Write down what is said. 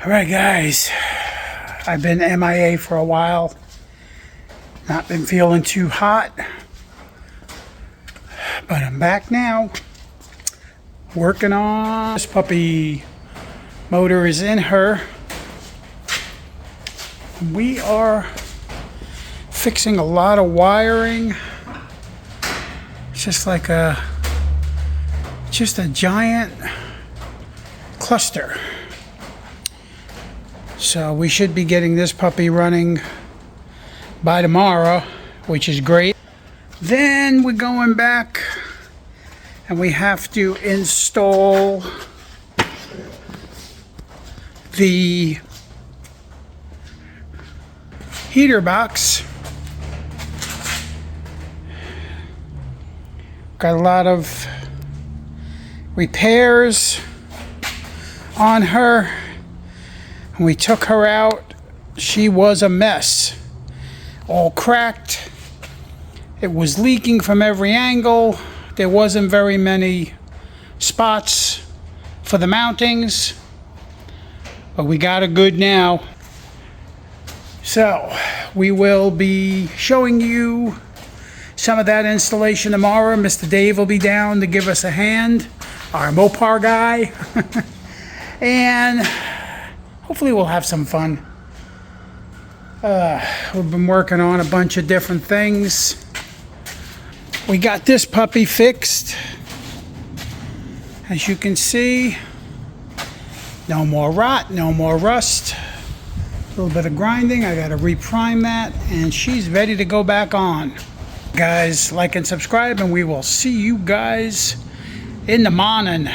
Alright guys, I've been MIA for a while, not been feeling too hot, but I'm back now, working on this puppy. Motor is in her. We are fixing a lot of wiring. It's just like a giant cluster. So we should be getting this puppy running by tomorrow, which is great. Then we're going back and we have to install the heater box. Got a lot of repairs on her. When we took her out, she was a mess, all cracked. It was leaking from every angle. There wasn't very many spots for the mountings, but we got her good now. So we will be showing you some of that installation tomorrow. Mr. Dave will be down to give us a hand, our Mopar guy. And hopefully we'll have some fun. We've been working on a bunch of different things. We got this puppy fixed. As you can see, no more rot, no more rust. A little bit of grinding. I got to reprime that, and she's ready to go back on. Guys, like and subscribe, and we will see you guys in the morning.